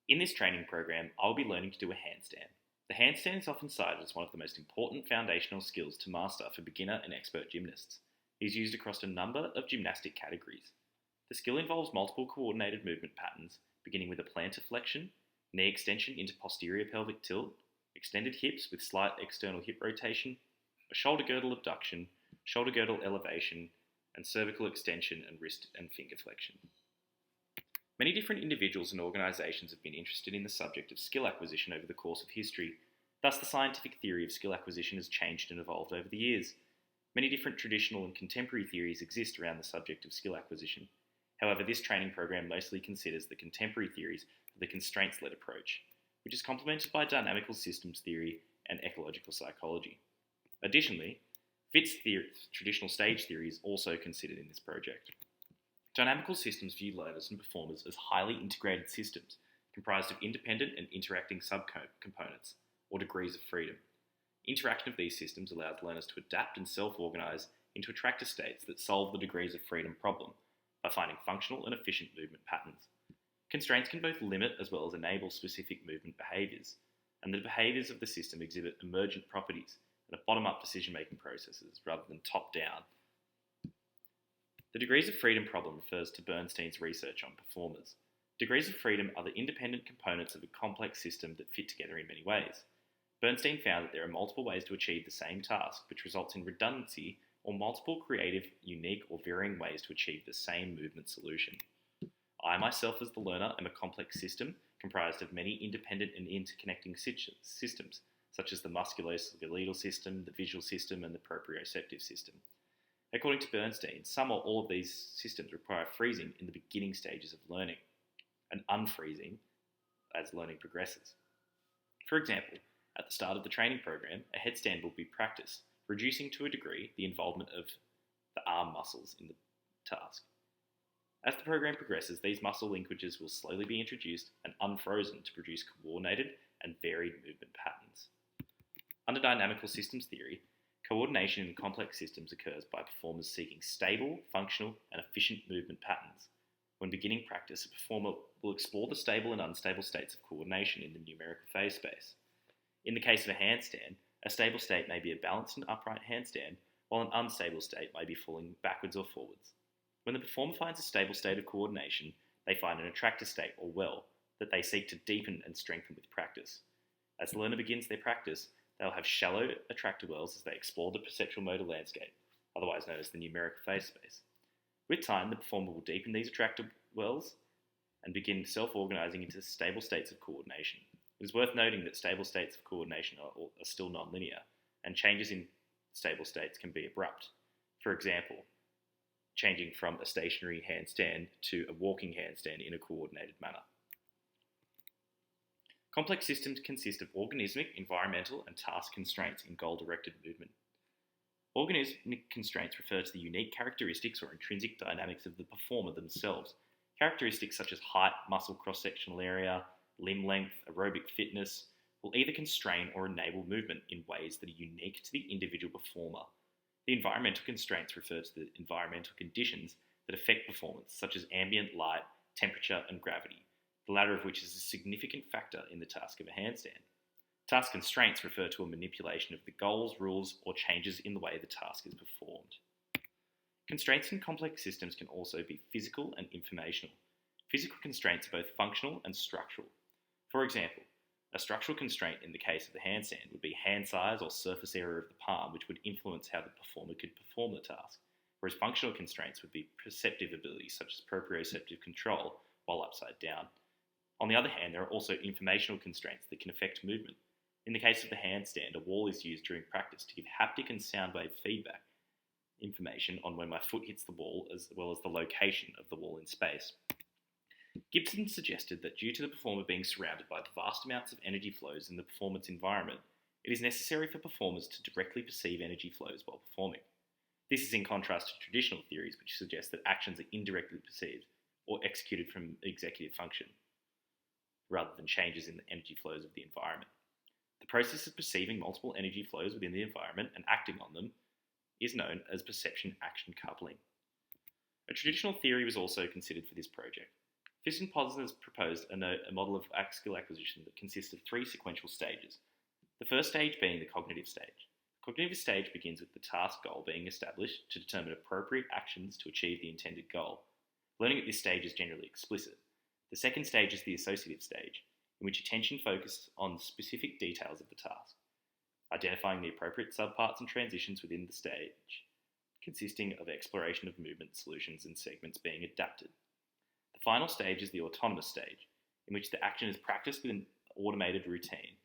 In this training program, I will be learning to do a handstand. The handstand is often cited as one of the most important foundational skills to master for beginner and expert gymnasts. It is used across a number of gymnastic categories. The skill involves multiple coordinated movement patterns, beginning with a plantar flexion, knee extension into posterior pelvic tilt, extended hips with slight external hip rotation, a shoulder girdle abduction, shoulder girdle elevation, and cervical extension and wrist and finger flexion. Many different individuals and organisations have been interested in the subject of skill acquisition over the course of history. Thus, the scientific theory of skill acquisition has changed and evolved over the years. Many different traditional and contemporary theories exist around the subject of skill acquisition. However, this training program mostly considers the contemporary theories of the constraints-led approach, which is complemented by dynamical systems theory and ecological psychology. Additionally, Fitts' traditional stage theory is also considered in this project. Dynamical systems view learners and performers as highly integrated systems comprised of independent and interacting subcomponents, or degrees of freedom. Interaction of these systems allows learners to adapt and self-organise into attractor states that solve the degrees of freedom problem by finding functional and efficient movement patterns. Constraints can both limit as well as enable specific movement behaviours, and the behaviours of the system exhibit emergent properties and bottom-up decision-making processes rather than top-down. The degrees of freedom problem refers to Bernstein's research on performers. Degrees of freedom are the independent components of a complex system that fit together in many ways. Bernstein found that there are multiple ways to achieve the same task, which results in redundancy or multiple creative, unique, or varying ways to achieve the same movement solution. I myself as the learner am a complex system comprised of many independent and interconnecting systems, such as the musculoskeletal system, the visual system, and the proprioceptive system. According to Bernstein, some or all of these systems require freezing in the beginning stages of learning and unfreezing as learning progresses. For example, at the start of the training program, a headstand will be practiced, reducing to a degree the involvement of the arm muscles in the task. As the program progresses, these muscle linkages will slowly be introduced and unfrozen to produce coordinated and varied movement patterns. Under dynamical systems theory, coordination in complex systems occurs by performers seeking stable, functional, and efficient movement patterns. When beginning practice, a performer will explore the stable and unstable states of coordination in the numerical phase space. In the case of a handstand, a stable state may be a balanced and upright handstand, while an unstable state may be falling backwards or forwards. When the performer finds a stable state of coordination, they find an attractor state, or well, that they seek to deepen and strengthen with practice. As the learner begins their practice, they'll have shallow attractor wells as they explore the perceptual motor landscape, otherwise known as the numerical phase space. With time, the performer will deepen these attractor wells and begin self-organising into stable states of coordination. It is worth noting that stable states of coordination are still non-linear, and changes in stable states can be abrupt. For example, changing from a stationary handstand to a walking handstand in a coordinated manner. Complex systems consist of organismic, environmental, and task constraints in goal-directed movement. Organismic constraints refer to the unique characteristics or intrinsic dynamics of the performer themselves. Characteristics such as height, muscle cross-sectional area, limb length, aerobic fitness will either constrain or enable movement in ways that are unique to the individual performer. The environmental constraints refer to the environmental conditions that affect performance, such as ambient light, temperature, and gravity, the latter of which is a significant factor in the task of a handstand. Task constraints refer to a manipulation of the goals, rules, or changes in the way the task is performed. Constraints in complex systems can also be physical and informational. Physical constraints are both functional and structural. For example, a structural constraint in the case of the handstand would be hand size or surface area of the palm, which would influence how the performer could perform the task, whereas functional constraints would be perceptive abilities such as proprioceptive control while upside down. On the other hand, there are also informational constraints that can affect movement. In the case of the handstand, a wall is used during practice to give haptic and sound wave feedback information on when my foot hits the wall, as well as the location of the wall in space. Gibson suggested that due to the performer being surrounded by vast amounts of energy flows in the performance environment, it is necessary for performers to directly perceive energy flows while performing. This is in contrast to traditional theories which suggest that actions are indirectly perceived or executed from executive function, rather than changes in the energy flows of the environment. The process of perceiving multiple energy flows within the environment and acting on them is known as perception-action coupling. A traditional theory was also considered for this project. Christian Posner has proposed a model of skill acquisition that consists of 3 sequential stages. The first stage being the cognitive stage. The cognitive stage begins with the task goal being established to determine appropriate actions to achieve the intended goal. Learning at this stage is generally explicit. The second stage is the associative stage, in which attention focuses on specific details of the task, identifying the appropriate subparts and transitions within the stage, consisting of exploration of movement solutions and segments being adapted. The final stage is the autonomous stage, in which the action is practiced with an automated routine.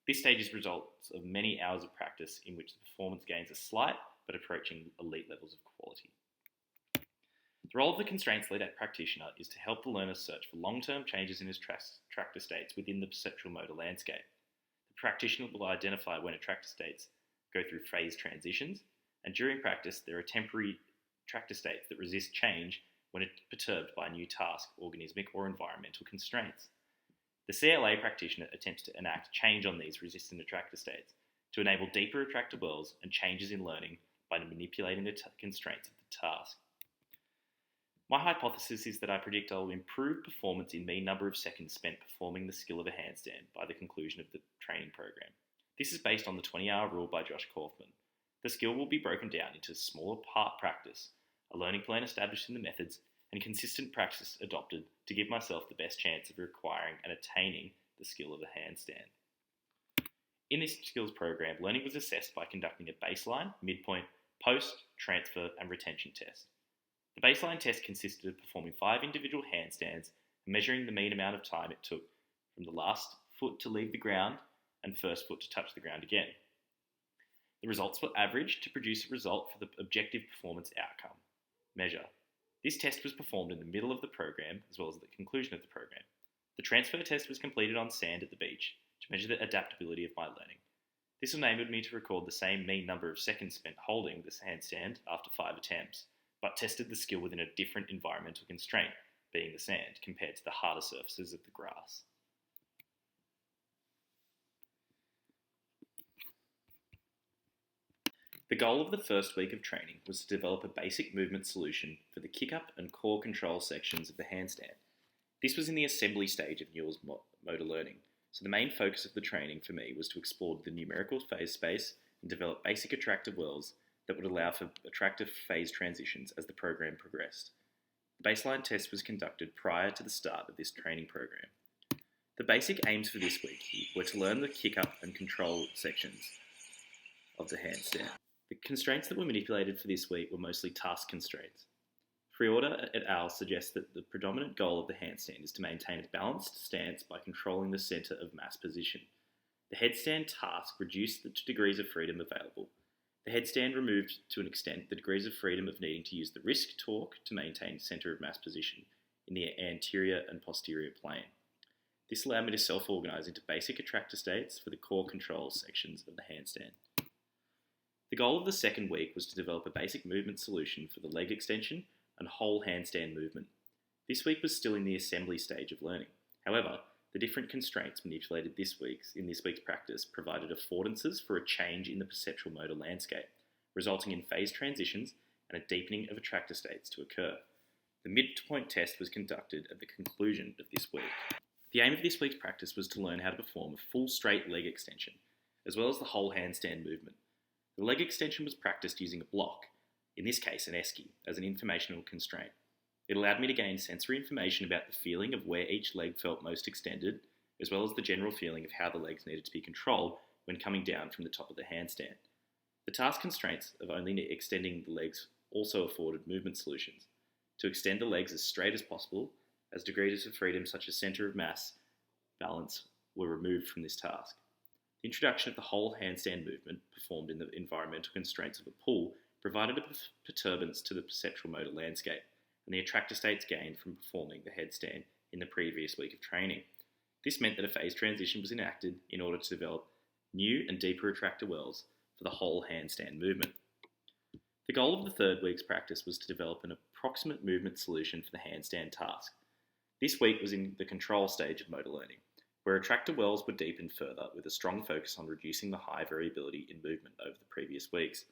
This stage is results of many hours of practice in which the performance gains are slight but approaching elite levels of quality. The role of the constraints-led practitioner is to help the learner search for long-term changes in his attractor states within the perceptual motor landscape. The practitioner will identify when attractor states go through phase transitions, and during practice there are temporary attractor states that resist change when perturbed by a new task, organismic or environmental constraints. The CLA practitioner attempts to enact change on these resistant attractor states to enable deeper attractor wells and changes in learning by manipulating the constraints of the task. My hypothesis is that I predict I will improve performance in mean number of seconds spent performing the skill of a handstand by the conclusion of the training program. This is based on the 20-hour rule by Josh Kaufman. The skill will be broken down into smaller part practice, a learning plan established in the methods, and consistent practice adopted to give myself the best chance of acquiring and attaining the skill of a handstand. In this skills program, learning was assessed by conducting a baseline, midpoint, post, transfer, and retention test. The baseline test consisted of performing 5 individual handstands and measuring the mean amount of time it took from the last foot to leave the ground and first foot to touch the ground again. The results were averaged to produce a result for the objective performance outcome measure. This test was performed in the middle of the program as well as at the conclusion of the program. The transfer test was completed on sand at the beach to measure the adaptability of my learning. This enabled me to record the same mean number of seconds spent holding this handstand after 5 attempts, but tested the skill within a different environmental constraint, being the sand, compared to the harder surfaces of the grass. The goal of the first week of training was to develop a basic movement solution for the kick-up and core control sections of the handstand. This was in the assembly stage of Newell's motor learning, so the main focus of the training for me was to explore the numerical phase space and develop basic attractive wells that would allow for attractive phase transitions as the program progressed. The baseline test was conducted prior to the start of this training program. The basic aims for this week were to learn the kick-up and control sections of the handstand. The constraints that were manipulated for this week were mostly task constraints. Friorda et al. Suggests that the predominant goal of the handstand is to maintain a balanced stance by controlling the centre of mass position. The headstand task reduced the degrees of freedom available. The headstand removed to an extent the degrees of freedom of needing to use the wrist torque to maintain centre of mass position in the anterior and posterior plane. This allowed me to self-organise into basic attractor states for the core control sections of the handstand. The goal of the second week was to develop a basic movement solution for the leg extension and whole handstand movement. This week was still in the assembly stage of learning. However, the different constraints manipulated in this week's practice provided affordances for a change in the perceptual motor landscape, resulting in phase transitions and a deepening of attractor states to occur. The midpoint test was conducted at the conclusion of this week. The aim of this week's practice was to learn how to perform a full straight leg extension, as well as the whole handstand movement. The leg extension was practiced using a block, in this case an esky, as an informational constraint. It allowed me to gain sensory information about the feeling of where each leg felt most extended, as well as the general feeling of how the legs needed to be controlled when coming down from the top of the handstand. The task constraints of only extending the legs also afforded movement solutions, to extend the legs as straight as possible, as degrees of freedom such as centre of mass balance were removed from this task. The introduction of the whole handstand movement, performed in the environmental constraints of a pool, provided a perturbance to the perceptual motor landscape, and the attractor states gained from performing the headstand in the previous week of training. This meant that a phase transition was enacted in order to develop new and deeper attractor wells for the whole handstand movement. The goal of the third week's practice was to develop an approximate movement solution for the handstand task. This week was in the control stage of motor learning, where attractor wells were deepened further with a strong focus on reducing the high variability in movement over the previous weeks.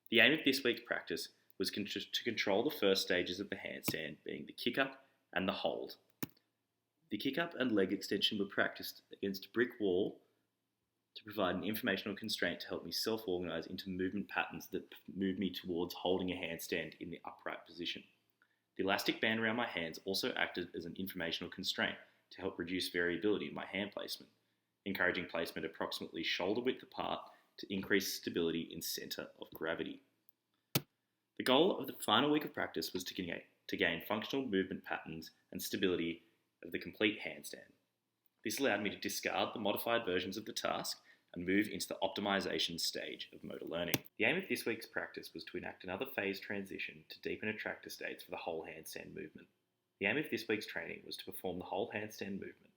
The aim of this week's practice was to control the first stages of the handstand, being the kick-up and the hold. The kick-up and leg extension were practiced against a brick wall to provide an informational constraint to help me self-organise into movement patterns that move me towards holding a handstand in the upright position. The elastic band around my hands also acted as an informational constraint to help reduce variability in my hand placement, encouraging placement approximately shoulder width apart to increase stability in centre of gravity. The goal of the final week of practice was to gain functional movement patterns and stability of the complete handstand. This allowed me to discard the modified versions of the task and move into the optimization stage of motor learning. The aim of this week's practice was to enact another phase transition to deepen attractor states for the whole handstand movement. The aim of this week's training was to perform the whole handstand movement,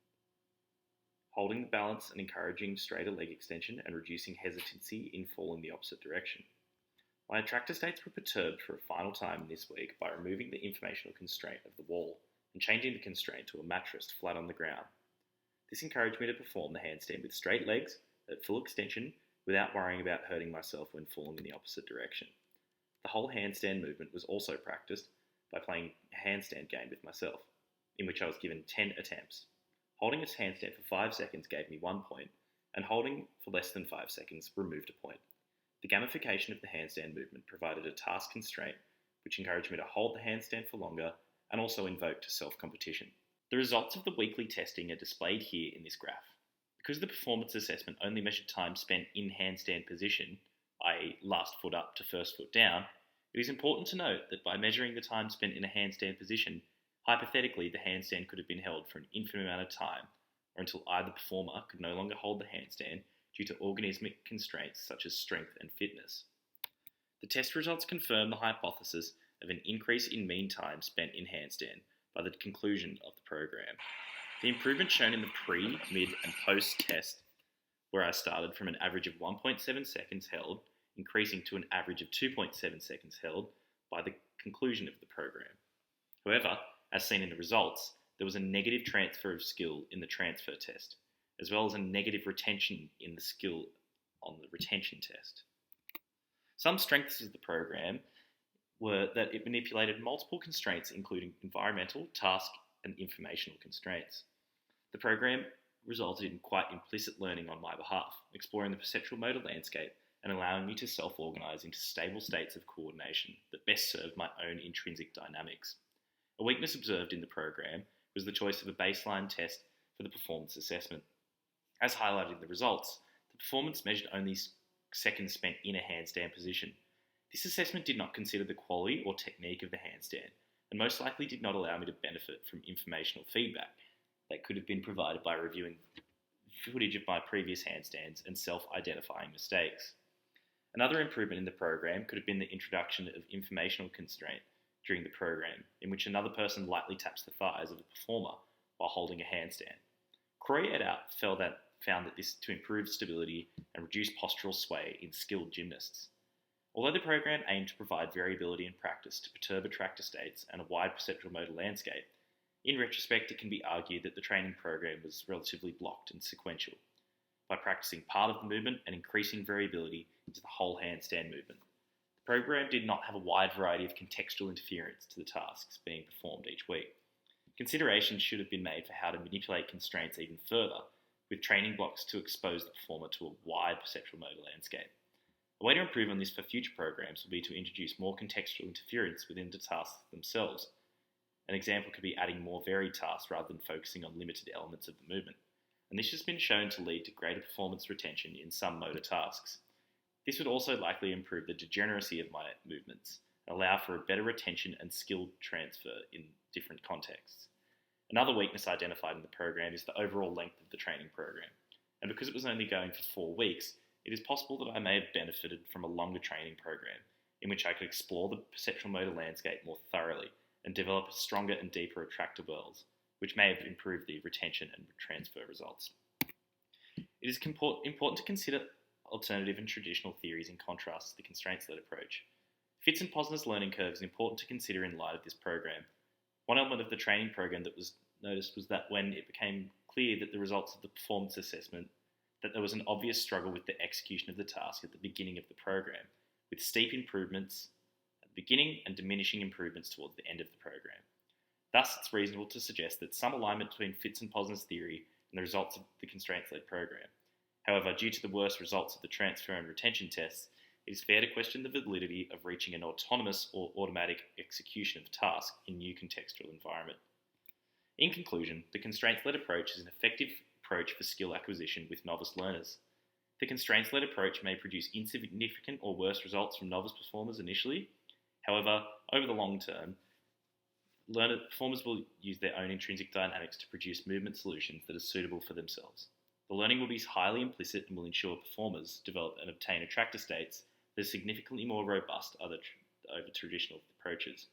holding the balance and encouraging straighter leg extension and reducing hesitancy in falling the opposite direction. My attractor states were perturbed for a final time this week by removing the informational constraint of the wall and changing the constraint to a mattress flat on the ground. This encouraged me to perform the handstand with straight legs at full extension without worrying about hurting myself when falling in the opposite direction. The whole handstand movement was also practiced by playing a handstand game with myself, in which I was given 10 attempts. Holding a handstand for 5 seconds gave me 1 point, and holding for less than 5 seconds removed a point. The gamification of the handstand movement provided a task constraint which encouraged me to hold the handstand for longer and also invoked self-competition. The results of the weekly testing are displayed here in this graph. Because the performance assessment only measured time spent in handstand position, i.e. last foot up to first foot down, it is important to note that by measuring the time spent in a handstand position, hypothetically the handstand could have been held for an infinite amount of time, or until either performer could no longer hold the handstand due to organismic constraints such as strength and fitness. The test results confirm the hypothesis of an increase in mean time spent in handstand by the conclusion of the program. The improvement shown in the pre, mid and post test, where I started from an average of 1.7 seconds held, increasing to an average of 2.7 seconds held by the conclusion of the program. However, as seen in the results, there was a negative transfer of skill in the transfer test, as well as a negative retention in the skill on the retention test. Some strengths of the program were that it manipulated multiple constraints, including environmental, task, and informational constraints. The program resulted in quite implicit learning on my behalf, exploring the perceptual motor landscape and allowing me to self-organise into stable states of coordination that best served my own intrinsic dynamics. A weakness observed in the program was the choice of a baseline test for the performance assessment. As highlighted in the results, the performance measured only seconds spent in a handstand position. This assessment did not consider the quality or technique of the handstand, and most likely did not allow me to benefit from informational feedback that could have been provided by reviewing footage of my previous handstands and self-identifying mistakes. Another improvement in the program could have been the introduction of informational constraint during the program, in which another person lightly taps the thighs of the performer while holding a handstand. Croy et al. Found that this to improve stability and reduce postural sway in skilled gymnasts. Although the program aimed to provide variability in practice to perturb attractor states and a wide perceptual motor landscape, in retrospect it can be argued that the training program was relatively blocked and sequential, by practicing part of the movement and increasing variability into the whole handstand movement. The program did not have a wide variety of contextual interference to the tasks being performed each week. Consideration should have been made for how to manipulate constraints even further, with training blocks to expose the performer to a wide perceptual motor landscape. A way to improve on this for future programs will be to introduce more contextual interference within the tasks themselves. An example could be adding more varied tasks rather than focusing on limited elements of the movement, and this has been shown to lead to greater performance retention in some motor tasks. This would also likely improve the degeneracy of my movements and allow for a better retention and skill transfer in different contexts. Another weakness identified in the program is the overall length of the training program, and because it was only going for 4 weeks, it is possible that I may have benefited from a longer training program in which I could explore the perceptual motor landscape more thoroughly and develop stronger and deeper attractor wells, which may have improved the retention and transfer results. It is important to consider alternative and traditional theories in contrast to the constraints-led approach. Fitz and Posner's learning curve is important to consider in light of this program. One element of the training program that was noticed was that when it became clear that the results of the performance assessment, that there was an obvious struggle with the execution of the task at the beginning of the program, with steep improvements the beginning and diminishing improvements towards the end of the program. Thus, it's reasonable to suggest that some alignment between Fitts and Posner's theory and the results of the constraints-led program. However, due to the worse results of the transfer and retention tests, it is fair to question the validity of reaching an autonomous or automatic execution of a task in new contextual environment. In conclusion, the constraints-led approach is an effective approach for skill acquisition with novice learners. The constraints-led approach may produce insignificant or worse results from novice performers initially. However, over the long term, performers will use their own intrinsic dynamics to produce movement solutions that are suitable for themselves. The learning will be highly implicit and will ensure performers develop and obtain attractor states that are significantly more robust over traditional approaches.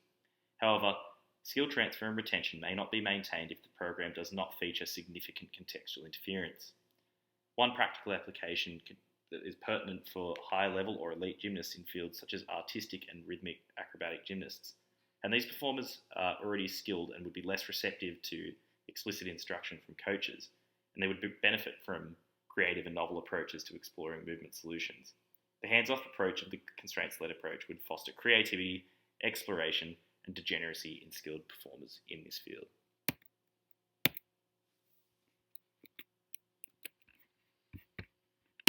However, skill transfer and retention may not be maintained if the program does not feature significant contextual interference. One practical application that is pertinent for high-level or elite gymnasts in fields such as artistic and rhythmic acrobatic gymnasts. And these performers are already skilled and would be less receptive to explicit instruction from coaches, and they would benefit from creative and novel approaches to exploring movement solutions. The hands-off approach of the constraints-led approach would foster creativity, exploration, and degeneracy in skilled performers in this field.